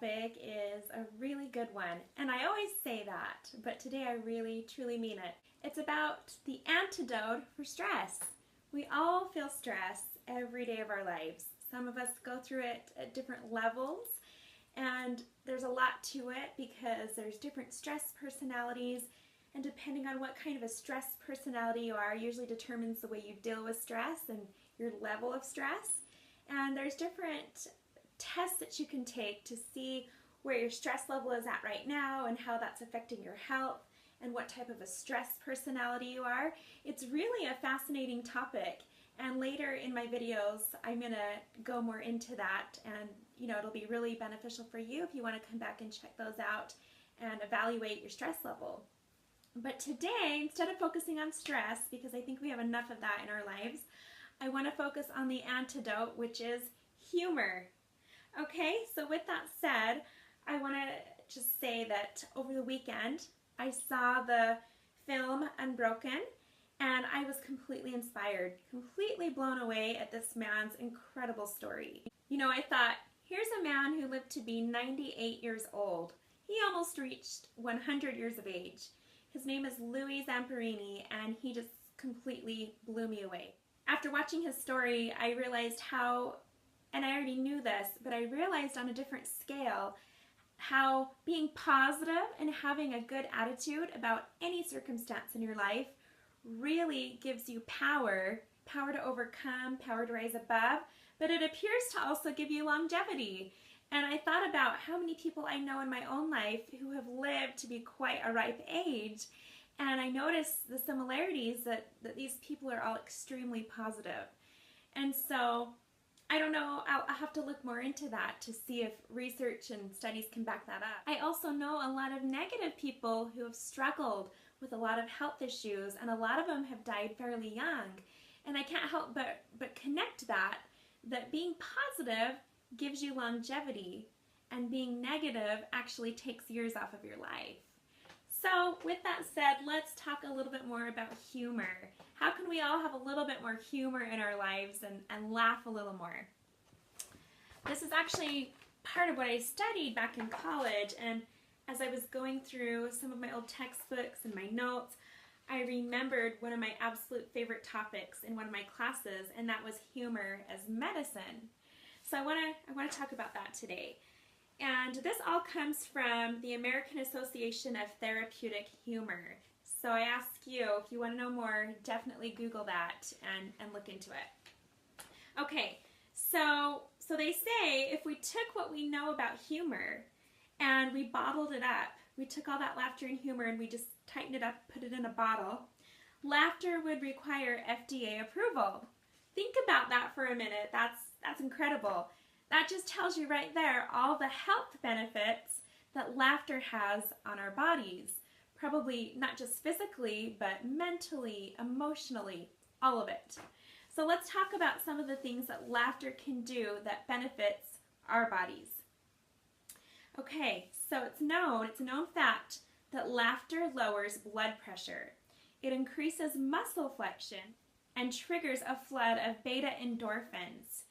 topic is a really good one, and I always say that, but today I really truly mean it. It's about the antidote for stress. We all feel stress every day of our lives. Some of us go through it at different levels, and there's a lot to it because there's different stress personalities, and depending on what kind of a stress personality you are usually determines the way you deal with stress and your level of stress. And there's different tests that you can take to see where your stress level is at right now and how that's affecting your health and what type of a stress personality you are. It's really a fascinating topic, and later in my videos I'm going to go more into that, and it'll be really beneficial for you if you want to come back and check those out and evaluate your stress level. But today, instead of focusing on stress, because I think we have enough of that in our lives, I want to focus on the antidote, which is humor. Okay, so with that said, I want to just say that over the weekend, I saw the film Unbroken, and I was completely inspired, completely blown away at this man's incredible story. I thought, here's a man who lived to be 98 years old. He almost reached 100 years of age. His name is Louis Zamperini, and he just completely blew me away. After watching his story, I realized how, and I already knew this, but I realized on a different scale how being positive and having a good attitude about any circumstance in your life really gives you power to overcome, power to rise above, but it appears to also give you longevity. And I thought about how many people I know in my own life who have lived to be quite a ripe age, and I noticed the similarities that these people are all extremely positive. And so, I don't know, I'll have to look more into that to see if research and studies can back that up. I also know a lot of negative people who have struggled with a lot of health issues, and a lot of them have died fairly young. And I can't help but connect that being positive gives you longevity, and being negative actually takes years off of your life. So with that said, let's talk a little bit more about humor. How can we all have a little bit more humor in our lives and laugh a little more? This is actually part of what I studied back in college, and as I was going through some of my old textbooks and my notes, I remembered one of my absolute favorite topics in one of my classes, and that was humor as medicine. So I want to talk about that today. And this all comes from the American Association of Therapeutic Humor. So I ask you, if you want to know more, definitely Google that and look into it. Okay, so they say if we took what we know about humor and we bottled it up, we took all that laughter and humor and we just tightened it up, put it in a bottle, laughter would require FDA approval. Think about that for a minute. That's incredible. That just tells you right there all the health benefits that laughter has on our bodies. Probably not just physically, but mentally, emotionally, all of it. So let's talk about some of the things that laughter can do that benefits our bodies. Okay, so it's a known fact that laughter lowers blood pressure. It increases muscle flexion and triggers a flood of beta endorphins,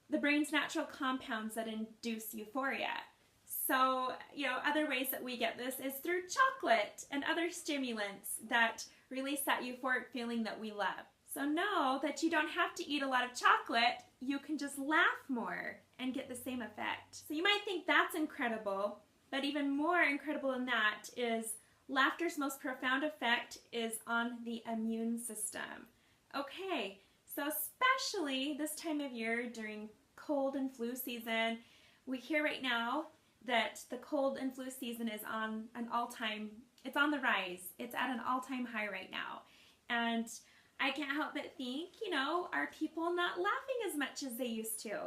the brain's natural compounds that induce euphoria. So, other ways that we get this is through chocolate and other stimulants that release that euphoric feeling that we love. So know that you don't have to eat a lot of chocolate, you can just laugh more and get the same effect. So you might think that's incredible, but even more incredible than that is laughter's most profound effect is on the immune system. Okay, so especially this time of year during cold and flu season, we hear right now that the cold and flu season is on it's on the rise. It's at an all-time high right now. And I can't help but think, are people not laughing as much as they used to?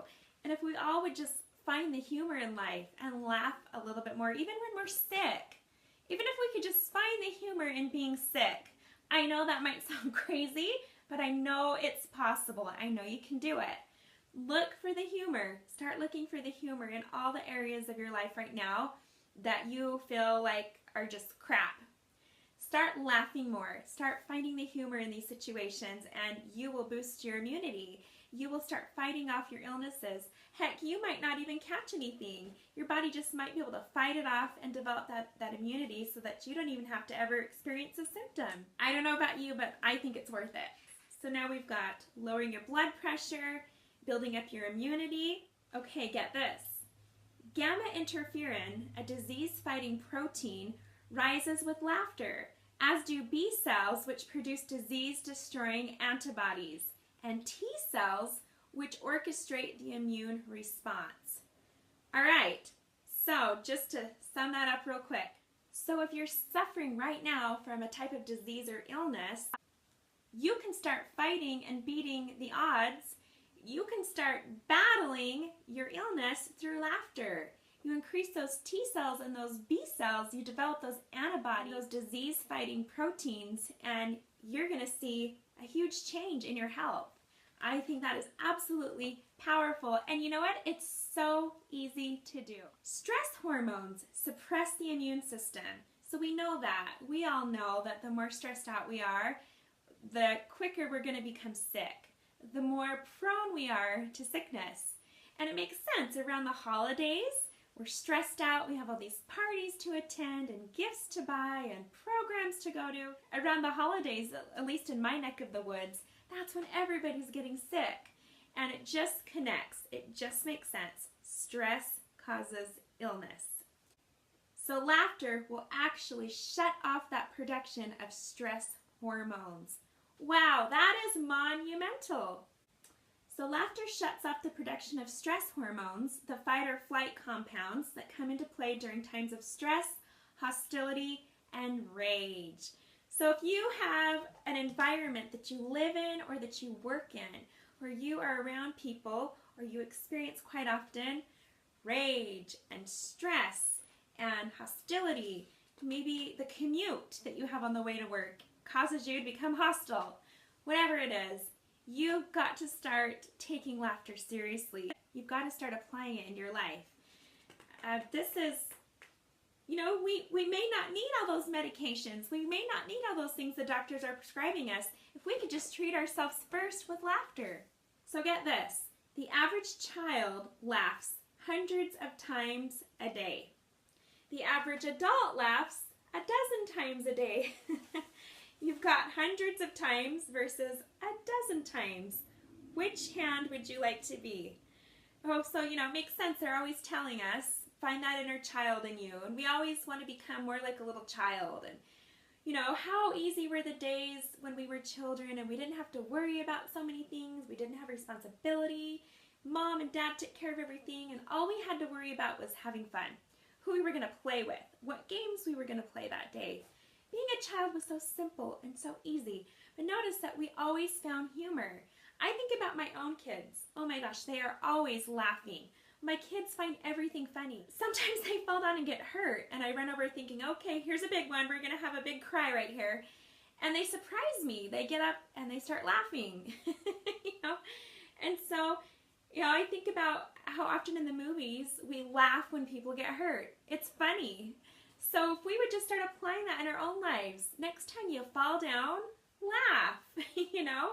And if we all would just find the humor in life and laugh a little bit more, even when we're sick, even if we could just find the humor in being sick. I know that might sound crazy, but I know it's possible. I know you can do it. Look for the humor. Start looking for the humor in all the areas of your life right now that you feel like are just crap. start laughing more. Start finding the humor in these situations, and you will boost your immunity. You will start fighting off your illnesses. Heck, you might not even catch anything. Your body just might be able to fight it off and develop that immunity so that you don't even have to ever experience a symptom. I don't know about you, but I think it's worth it. So now we've got lowering your blood pressure, building up your immunity. Okay, get this. Gamma interferon, a disease-fighting protein, rises with laughter, as do B cells, which produce disease-destroying antibodies, and T cells, which orchestrate the immune response. All right, so just to sum that up real quick. So if you're suffering right now from a type of disease or illness, you can start fighting and beating the odds. You can start battling your illness through laughter. You increase those T cells and those B cells, you develop those antibodies, those disease-fighting proteins, and you're going to see a huge change in your health. I think that is absolutely powerful, and you know what? It's so easy to do. Stress hormones suppress the immune system, so we know that. We all know that the more stressed out we are, the quicker we're going to become sick, the more prone we are to sickness. And it makes sense. Around the holidays, we're stressed out, we have all these parties to attend and gifts to buy and programs to go to. Around the holidays, at least in my neck of the woods, that's when everybody's getting sick. And it just connects. It just makes sense. Stress causes illness. So laughter will actually shut off that production of stress hormones. Wow, that is monumental. So laughter shuts off the production of stress hormones, the fight or flight compounds that come into play during times of stress, hostility, and rage. So if you have an environment that you live in or that you work in, where you are around people or you experience quite often rage and stress and hostility, maybe the commute that you have on the way to work causes you to become hostile, whatever it is, you've got to start taking laughter seriously. You've got to start applying it in your life. This is, you know, we may not need all those medications. We may not need all those things the doctors are prescribing us if we could just treat ourselves first with laughter. So get this. The average child laughs hundreds of times a day. The average adult laughs a dozen times a day. You've got hundreds of times versus a dozen times. Which hand would you like to be? Oh, so, you know, it makes sense. They're always telling us, find that inner child in you. And we always want to become more like a little child. And, you know, how easy were the days when we were children and we didn't have to worry about so many things. We didn't have responsibility. Mom and Dad took care of everything. And all we had to worry about was having fun. Who we were going to play with. What games we were going to play that day. Being a child was so simple and so easy, but notice that we always found humor. I think about my own kids. Oh my gosh, they are always laughing. My kids find everything funny. Sometimes they fall down and get hurt, and I run over thinking, okay, here's a big one. We're going to have a big cry right here. And they surprise me. They get up and they start laughing. You know? And so, you know, I think about how often in the movies we laugh when people get hurt. It's funny. So if we would just start applying that in our own lives, next time you fall down, laugh, you know?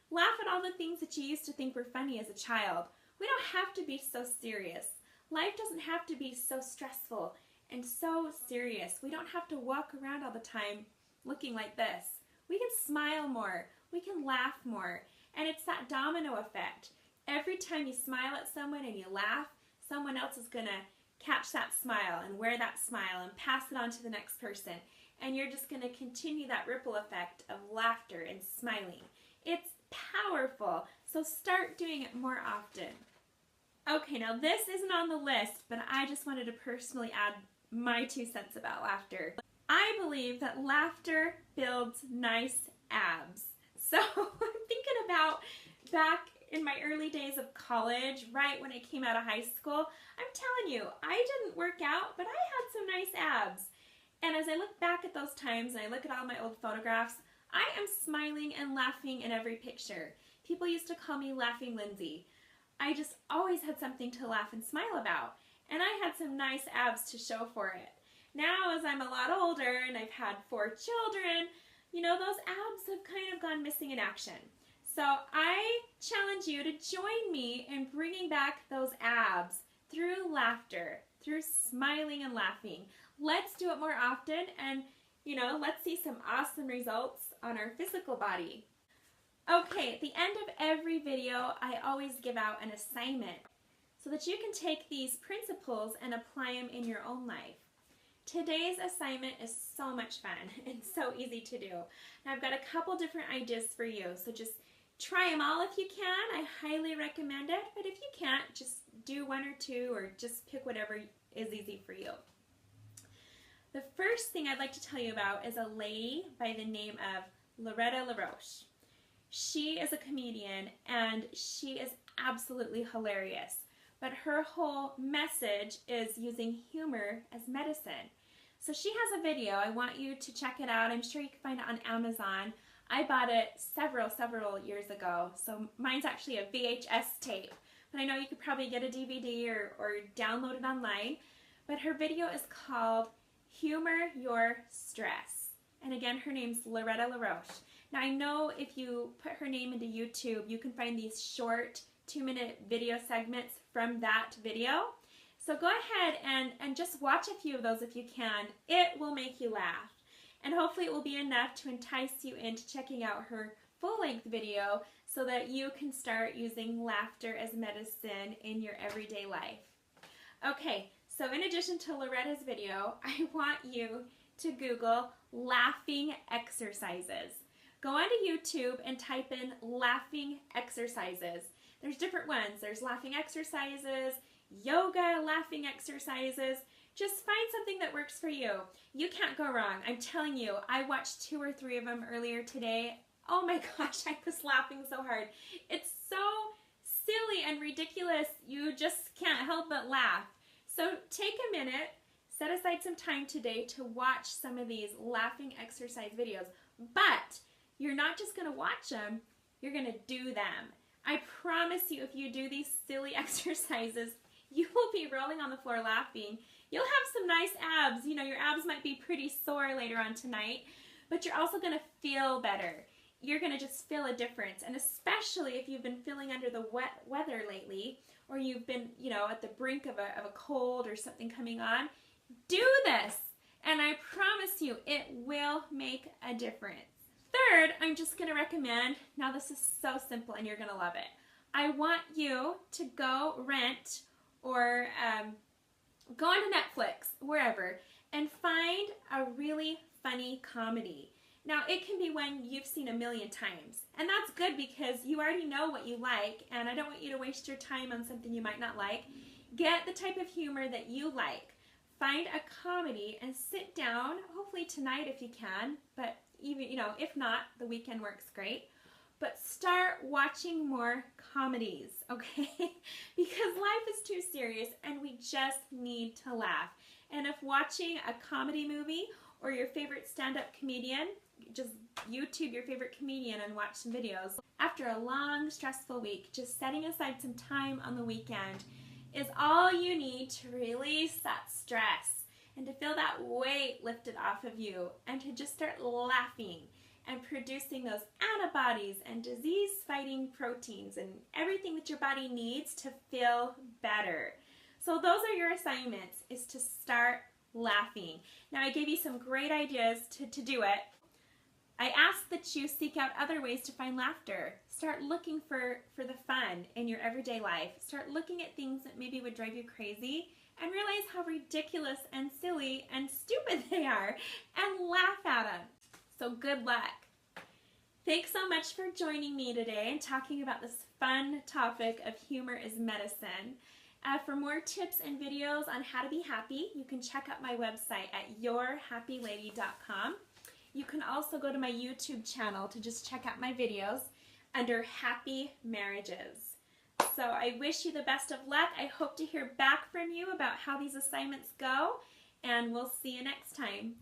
Laugh at all the things that you used to think were funny as a child. We don't have to be so serious. Life doesn't have to be so stressful and so serious. We don't have to walk around all the time looking like this. We can smile more. We can laugh more. And it's that domino effect. Every time you smile at someone and you laugh, someone else is going to catch that smile and wear that smile and pass it on to the next person. And you're just going to continue that ripple effect of laughter and smiling. It's powerful. So start doing it more often. Okay, now this isn't on the list, but I just wanted to personally add my 2 cents about laughter. I believe that laughter builds nice abs. So I'm thinking about back in my early days of college, right when I came out of high school, I'm telling you, I didn't work out, but I had some nice abs. And as I look back at those times and I look at all my old photographs, I am smiling and laughing in every picture. People used to call me Laughing Lindsey. I just always had something to laugh and smile about. And I had some nice abs to show for it. Now, as I'm a lot older and I've had 4 children, you know, those abs have kind of gone missing in action. So I challenge you to join me in bringing back those abs through laughter, through smiling and laughing. Let's do it more often and, you know, let's see some awesome results on our physical body. Okay, at the end of every video, I always give out an assignment so that you can take these principles and apply them in your own life. Today's assignment is so much fun and so easy to do. And I've got a couple different ideas for you, so just try them all if you can. I highly recommend it, but if you can't, just do 1 or 2 or just pick whatever is easy for you. The first thing I'd like to tell you about is a lady by the name of Lindsey Rietzsch. She is a comedian and she is absolutely hilarious, but her whole message is using humor as medicine. So she has a video. I want you to check it out. I'm sure you can find it on Amazon. I bought it several years ago, so mine's actually a VHS tape, but I know you could probably get a DVD or download it online. But her video is called Humor Your Stress. And again, her name's Lindsey Rietzsch. Now I know if you put her name into YouTube, you can find these short 2-minute video segments from that video. So go ahead and just watch a few of those if you can. It will make you laugh. And hopefully it will be enough to entice you into checking out her full-length video so that you can start using laughter as medicine in your everyday life. Okay, so in addition to Loretta's video, I want you to Google laughing exercises. Go onto YouTube and type in laughing exercises. There's different ones. There's laughing exercises, yoga laughing exercises. Just find something that works for you. You can't go wrong. I'm telling you, I watched 2 or 3 of them earlier today. Oh my gosh, I was laughing so hard. It's so silly and ridiculous. You just can't help but laugh. So take a minute, set aside some time today to watch some of these laughing exercise videos. But you're not just going to watch them, you're going to do them. I promise you, if you do these silly exercises, you will be rolling on the floor laughing. You'll have some nice abs. You know, your abs might be pretty sore later on tonight, but you're also going to feel better. You're going to just feel a difference. And especially if you've been feeling under the wet weather lately, or you've been, you know, at the brink of a cold or something coming on, do this. And I promise you, it will make a difference. Third, I'm just going to recommend, now this is so simple and you're going to love it. I want you to go rent or go onto Netflix, wherever, and find a really funny comedy. Now, it can be one you've seen a million times, and that's good because you already know what you like, and I don't want you to waste your time on something you might not like. Get the type of humor that you like. Find a comedy and sit down, hopefully tonight if you can, but even, you know, if not, the weekend works great. But start watching more comedies, okay? Because life is too serious and we just need to laugh. And if watching a comedy movie or your favorite stand-up comedian, just YouTube your favorite comedian and watch some videos. After a long, stressful week, just setting aside some time on the weekend is all you need to release that stress and to feel that weight lifted off of you and to just start laughing and producing those antibodies and disease-fighting proteins and everything that your body needs to feel better. So those are your assignments, is to start laughing. Now I gave you some great ideas to do it. I ask that you seek out other ways to find laughter. Start looking for the fun in your everyday life. Start looking at things that maybe would drive you crazy and realize how ridiculous and silly and stupid they are and laugh at them. So good luck. Thanks so much for joining me today and talking about this fun topic of humor is medicine. For more tips and videos on how to be happy, you can check out my website at yourhappylady.com. You can also go to my YouTube channel to just check out my videos under Happy Marriages. So I wish you the best of luck. I hope to hear back from you about how these assignments go, and we'll see you next time.